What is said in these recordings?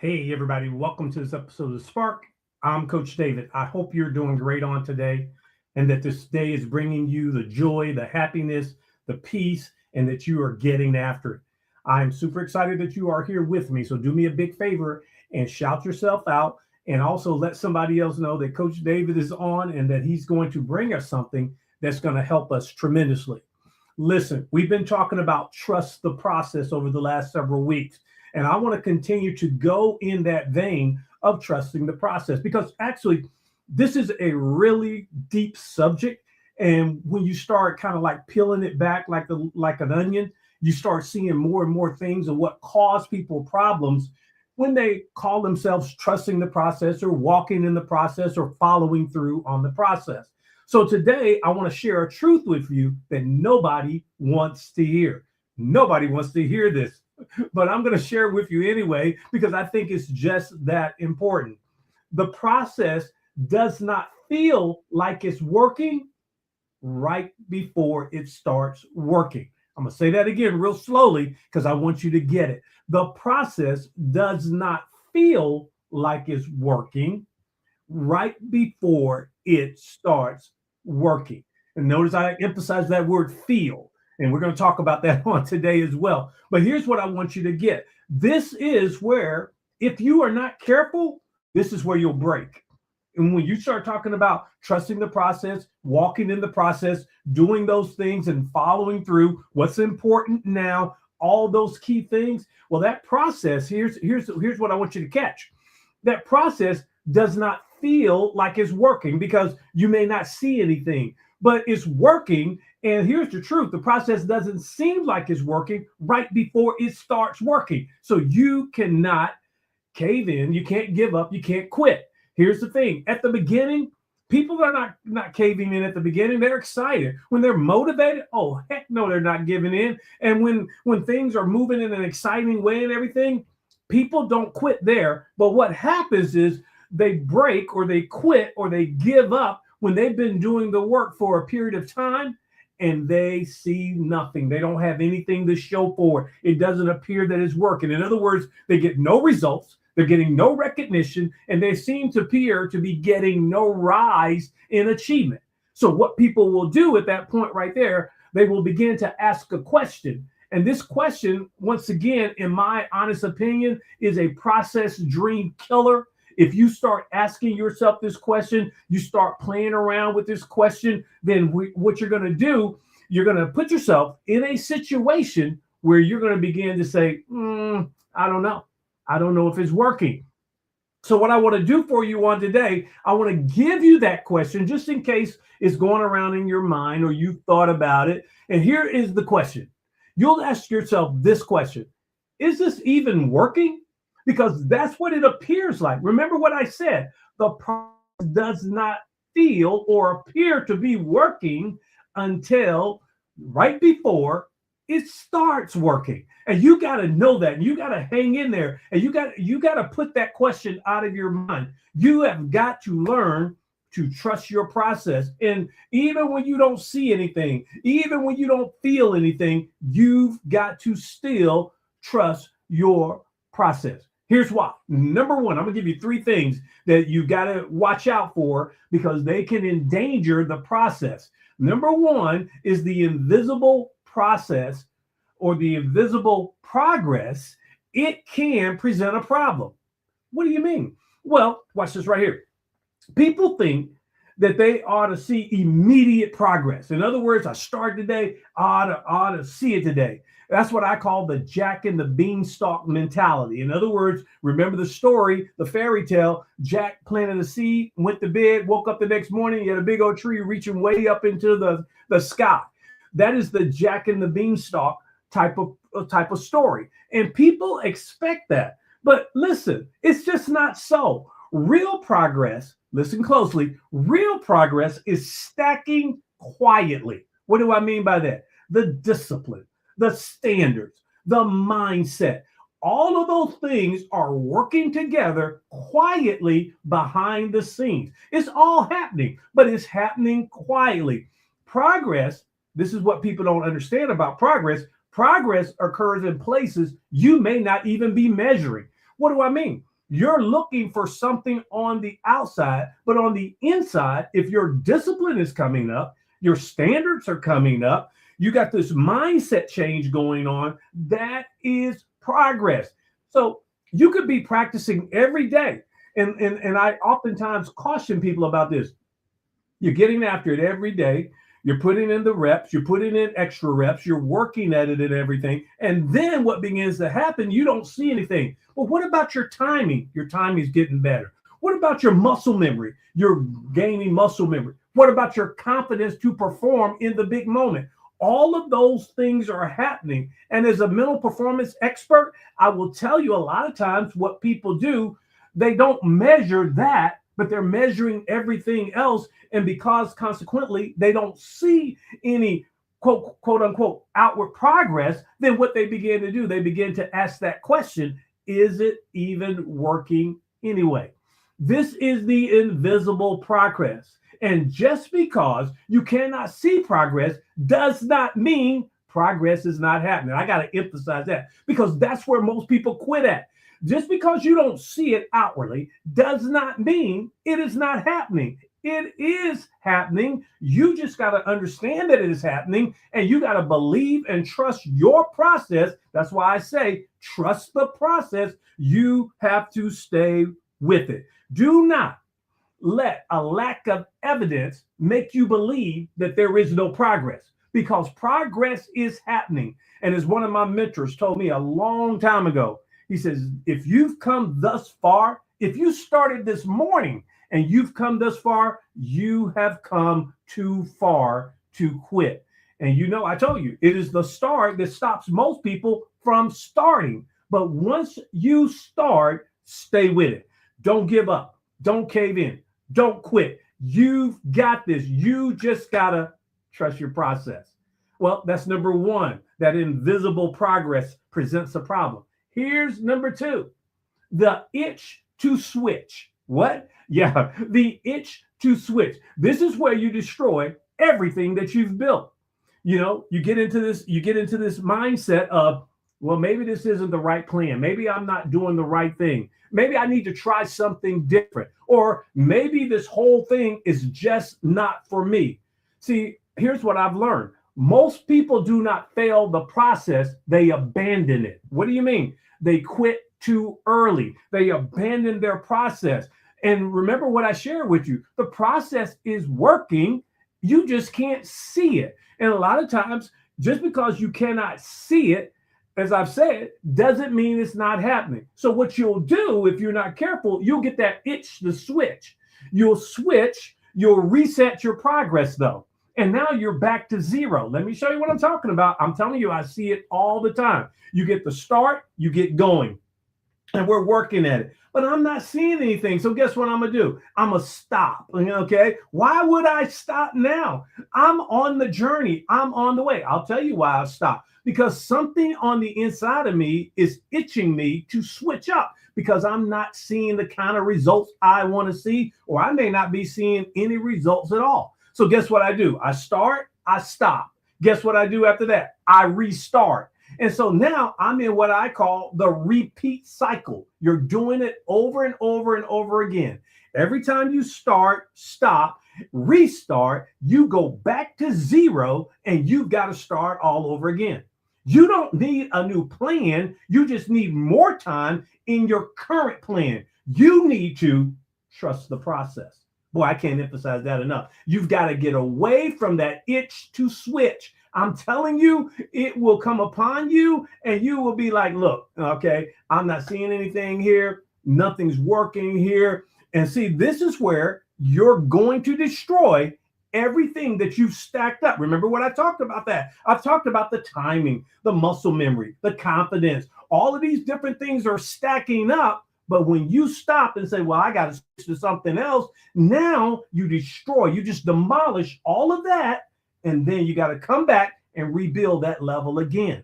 Hey, everybody, welcome to this episode of Spark. I'm Coach David. I hope you're doing great on today and that this day is bringing you the joy, the happiness, the peace, and that you are getting after it. I'm super excited that you are here with me. So, do me a big favor and shout yourself out and also let somebody else know that Coach David is on and that he's going to bring us something that's going to help us tremendously. Listen, we've been talking about trust the process over the last several weeks. And I want to continue to go in that vein of trusting the process because actually, this is a really deep subject. And when you start kind of like peeling it back like an onion, you start seeing more and more things of what cause people problems when they call themselves trusting the process or walking in the process or following through on the process. So today, I want to share a truth with you that nobody wants to hear. Nobody wants to hear this, but I'm going to share it with you anyway because I think it's just that important. The process does not feel like it's working right before it starts working. I'm going to say that again real slowly because I want you to get it. The process does not feel like it's working right before it starts working. And notice I emphasize that word feel. And we're going to talk about that on today as well. But here's what I want you to get. This is where, if you are not careful, this is where you'll break. And when you start talking about trusting the process, walking in the process, doing those things and following through what's important now, all those key things, well, that process, here's what I want you to catch. That process does not feel like it's working because you may not see anything, but it's working. And here's the truth. The process doesn't seem like it's working right before it starts working. So you cannot cave in. You can't give up. You can't quit. Here's the thing. At the beginning, people are not caving in at the beginning. They're excited. When they're motivated, oh, heck no, they're not giving in. And when things are moving in an exciting way and everything, people don't quit there. But what happens is they break or they quit or they give up when they've been doing the work for a period of time and they see nothing. They don't have anything to show for it. It doesn't appear that it's working. In other words, they get no results. They're getting no recognition, and they seem to appear to be getting no rise in achievement. So what people will do at that point right there, they will begin to ask a question. And this question, once again, in my honest opinion, is a process dream killer. If you start asking yourself this question, you start playing around with this question, then what you're going to do, you're going to put yourself in a situation where you're going to begin to say, I don't know. I don't know if it's working. So what I want to do for you on today, I want to give you that question just in case it's going around in your mind or you thought about it. And here is the question. You'll ask yourself this question. Is this even working? Because that's what it appears like. Remember what I said. The process does not feel or appear to be working until right before it starts working. And you got to know that. And you got to hang in there. And you got to put that question out of your mind. You have got to learn to trust your process. And even when you don't see anything, even when you don't feel anything, you've got to still trust your process. Here's why. Number one, I'm going to give you three things that you got to watch out for because they can endanger the process. Number one is the invisible process or the invisible progress. It can present a problem. What do you mean? Well, watch this right here. People think that they ought to see immediate progress. In other words, I started today, I ought to see it today. That's what I call the Jack and the Beanstalk mentality. In other words, remember the story, the fairy tale, Jack planted a seed, went to bed, woke up the next morning, he had a big old tree reaching way up into the sky. That is the Jack and the Beanstalk type of story. And people expect that. But listen, it's just not so. Real progress, listen closely, real progress is stacking quietly. What do I mean by that? The discipline, the standards, the mindset. All of those things are working together quietly behind the scenes. It's all happening, but it's happening quietly. Progress, this is what people don't understand about progress. Progress occurs in places you may not even be measuring. What do I mean? You're looking for something on the outside, but on the inside, if your discipline is coming up, your standards are coming up, you got this mindset change going on, that is progress. So you could be practicing every day. And I oftentimes caution people about this. You're getting after it every day. You're putting in the reps, you're putting in extra reps, you're working at it and everything. And then what begins to happen, you don't see anything. Well, what about your timing? Your timing is getting better. What about your muscle memory? You're gaining muscle memory. What about your confidence to perform in the big moment? All of those things are happening. And as a mental performance expert, I will tell you a lot of times what people do, they don't measure that, but they're measuring everything else. And because consequently, they don't see any quote unquote outward progress, then what they begin to do, they begin to ask that question, is it even working anyway? This is the invisible progress. And just because you cannot see progress does not mean progress is not happening. I got to emphasize that because that's where most people quit at. Just because you don't see it outwardly does not mean it is not happening. It is happening. You just got to understand that it is happening, and you got to believe and trust your process. That's why I say trust the process. You have to stay with it. Do not let a lack of evidence make you believe that there is no progress, because progress is happening. And as one of my mentors told me a long time ago, he says, if you've come thus far, if you started this morning and you've come thus far, you have come too far to quit. And you know, I told you, it is the start that stops most people from starting. But once you start, stay with it. Don't give up. Don't cave in. Don't quit. You've got this. You just got to trust your process. Well, that's number one. That invisible progress presents a problem. Here's number two, the itch to switch. What? Yeah, the itch to switch. This is where you destroy everything that you've built. You know, you get into this mindset of, well, maybe this isn't the right plan. Maybe I'm not doing the right thing. Maybe I need to try something different. Or maybe this whole thing is just not for me. See, here's what I've learned. Most people do not fail the process, they abandon it. What do you mean? They quit too early. They abandon their process. And remember what I shared with you. The process is working. You just can't see it. And a lot of times, just because you cannot see it, as I've said, doesn't mean it's not happening. So what you'll do, if you're not careful, you'll get that itch to switch. You'll switch, you'll reset your progress though. And now you're back to zero. Let me show you what I'm talking about. I'm telling you, I see it all the time. You get the start, you get going, and we're working at it. But I'm not seeing anything. So guess what I'm going to do? I'm going to stop. Okay. Why would I stop now? I'm on the journey. I'm on the way. I'll tell you why I stopped. Because something on the inside of me is itching me to switch up because I'm not seeing the kind of results I want to see, or I may not be seeing any results at all. So guess what I do? I start, I stop. Guess what I do after that? I restart. And so now I'm in what I call the repeat cycle. You're doing it over and over and over again. Every time you start, stop, restart, you go back to zero and you've got to start all over again. You don't need a new plan. You just need more time in your current plan. You need to trust the process. Boy, I can't emphasize that enough. You've got to get away from that itch to switch. I'm telling you, it will come upon you and you will be like, look, okay, I'm not seeing anything here. Nothing's working here. And see, this is where you're going to destroy everything that you've stacked up. Remember what I talked about that? I've talked about the timing, the muscle memory, the confidence. All of these different things are stacking up. But when you stop and say, well, I got to switch to something else, now you destroy, you just demolish all of that. And then you got to come back and rebuild that level again.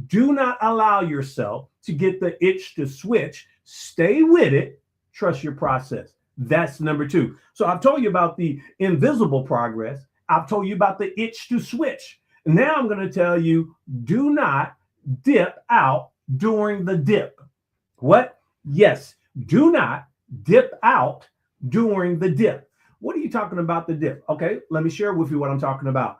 Do not allow yourself to get the itch to switch. Stay with it. Trust your process. That's number two. So I've told you about the invisible progress. I've told you about the itch to switch. Now I'm going to tell you, do not dip out during the dip. What? Yes, Do not dip out during the dip. What are you talking about the dip? Okay, let me share with you what I'm talking about.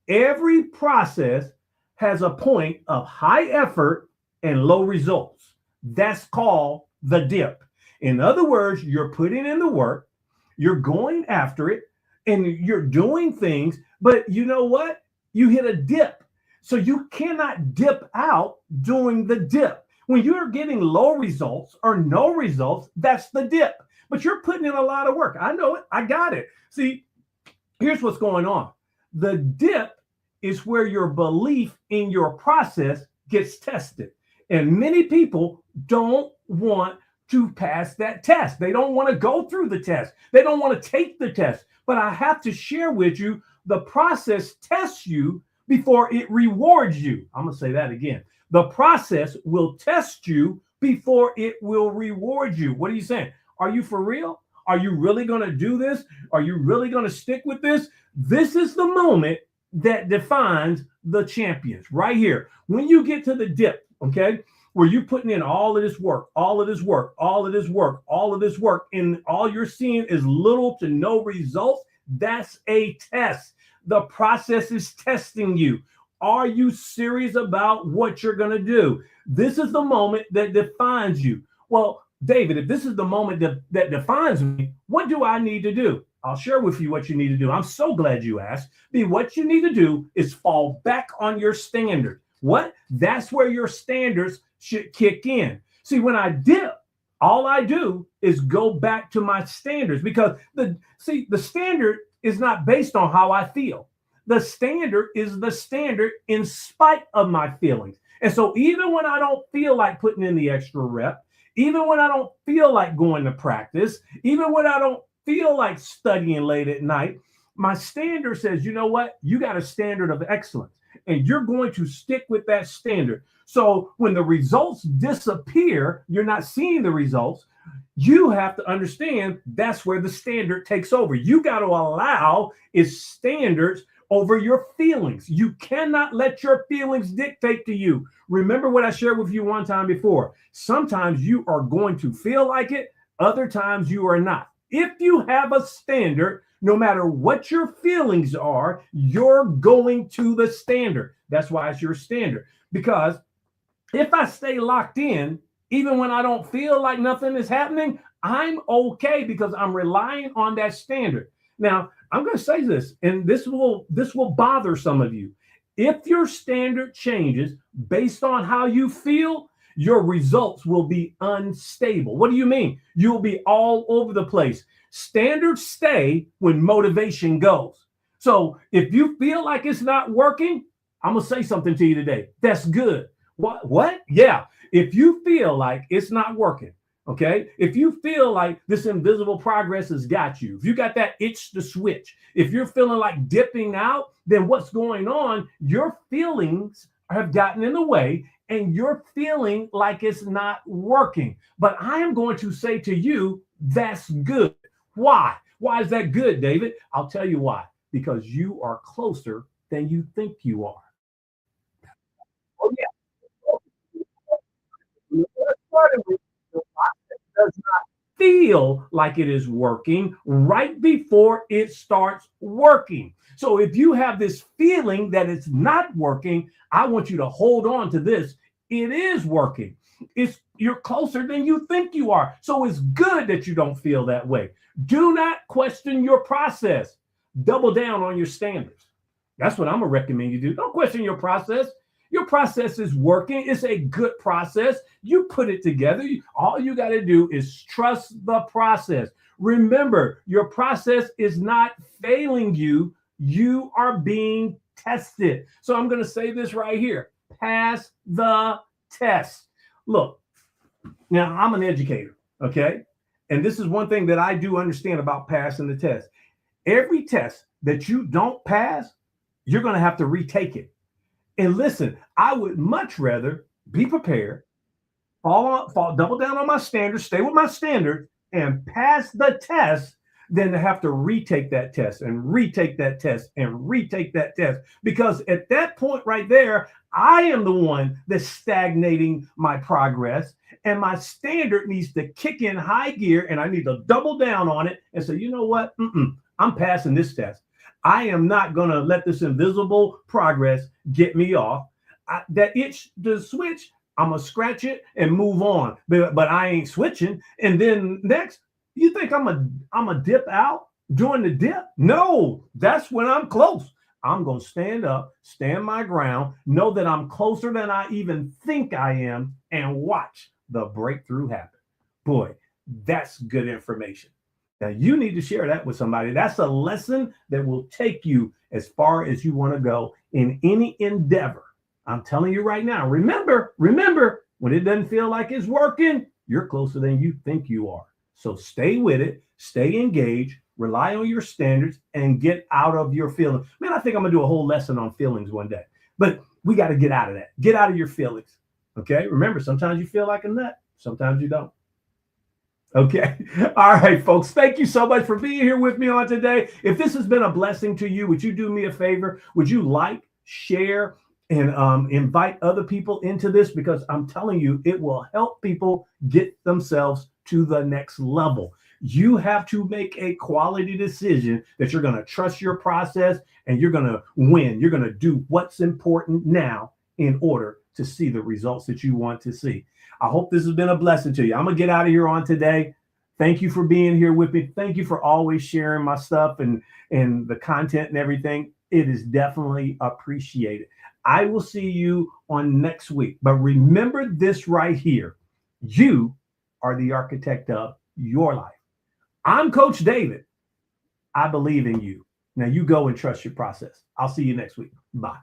Every process has a point of high effort and low results. That's called the dip. In other words, you're putting in the work, you're going after it, and you're doing things, but you know what? You hit a dip. So you cannot dip out during the dip. When you're getting low results or no results, that's the dip. But you're putting in a lot of work. I know it. I got it. See, here's what's going on. The dip is where your belief in your process gets tested. And many people don't want to pass that test. They don't want to go through the test. They don't want to take the test. But I have to share with you, the process tests you before it rewards you. I'm going to say that again. The process will test you before it will reward you. What are you saying? Are you for real? Are you really going to do this? Are you really going to stick with this? This is the moment that defines the champions right here. When you get to the dip, okay, where you're putting in all of this work, all of this work, all of this work, all of this work, and all you're seeing is little to no results, that's a test. The process is testing you. Are you serious about what you're going to do? This is the moment that defines you. Well, David, if this is the moment that defines me, what do I need to do? I'll share with you what you need to do. I'm so glad you asked. What you need to do is fall back on your standard. What? That's where your standards should kick in. See, when I dip, all I do is go back to my standards, because the standard is not based on how I feel. The standard is the standard in spite of my feelings. And so even when I don't feel like putting in the extra rep, even when I don't feel like going to practice, even when I don't feel like studying late at night, my standard says, you know what? You got a standard of excellence, and you're going to stick with that standard. So when the results disappear, you're not seeing the results. You have to understand that's where the standard takes over. You got to allow its standards over your feelings. You cannot let your feelings dictate to you. Remember what I shared with you one time before. Sometimes you are going to feel like it, other times you are not. If you have a standard, no matter what your feelings are, you're going to the standard. That's why it's your standard. Because if I stay locked in, even when I don't feel like nothing is happening, I'm okay because I'm relying on that standard. Now, I'm going to say this, and this will bother some of you. If your standard changes based on how you feel, your results will be unstable. What do you mean? You'll be all over the place. Standards stay when motivation goes. So if you feel like it's not working, I'm going to say something to you today. That's good. What? Yeah. If you feel like it's not working, okay, if you feel like this invisible progress has got you, if you got that itch to switch, if you're feeling like dipping out, then what's going on? Your feelings have gotten in the way, and you're feeling like it's not working. But I am going to say to you, that's good. Why? Why is that good, David? I'll tell you why. Because you are closer than you think you are. Oh, yeah. Does not feel like it is working right before it starts working. So if you have this feeling that it's not working, I want you to hold on to this. It is working. You're closer than you think you are. So it's good that you don't feel that way. Do not question your process. Double down on your standards. That's what I'm gonna recommend you do. Don't question your process. Your process is working. It's a good process. You put it together. All you got to do is trust the process. Remember, your process is not failing you. You are being tested. So I'm going to say this right here. Pass the test. Look, now I'm an educator, okay? And this is one thing that I do understand about passing the test. Every test that you don't pass, you're going to have to retake it. And listen, I would much rather be prepared, double down on my standards, stay with my standards, and pass the test than to have to retake that test and retake that test and retake that test. Because at that point right there, I am the one that's stagnating my progress, and my standard needs to kick in high gear, and I need to double down on it and say, you know what? I'm passing this test. I am not going to let this invisible progress get me off. That itch to switch, I'm going to scratch it and move on. But I ain't switching. And then next, you think I'm a dip out during the dip? No, that's when I'm close. I'm going to stand up, stand my ground, know that I'm closer than I even think I am, and watch the breakthrough happen. Boy, that's good information. Now, you need to share that with somebody. That's a lesson that will take you as far as you want to go in any endeavor. I'm telling you right now, remember, when it doesn't feel like it's working, you're closer than you think you are. So stay with it, stay engaged, rely on your standards, and get out of your feelings. Man, I think I'm going to do a whole lesson on feelings one day. But we got to get out of that. Get out of your feelings. Okay? Remember, sometimes you feel like a nut. Sometimes you don't. Okay. All right, folks. Thank you so much for being here with me on today. If this has been a blessing to you, would you do me a favor? Would you like, share, and invite other people into this? Because I'm telling you, it will help people get themselves to the next level. You have to make a quality decision that you're going to trust your process and you're going to win. You're going to do what's important now in order to see the results that you want to see. I hope this has been a blessing to you. I'm going to get out of here on today. Thank you for being here with me. Thank you for always sharing my stuff and the content and everything. It is definitely appreciated. I will see you on next week. But remember this right here. You are the architect of your life. I'm Coach David. I believe in you. Now you go and trust your process. I'll see you next week. Bye.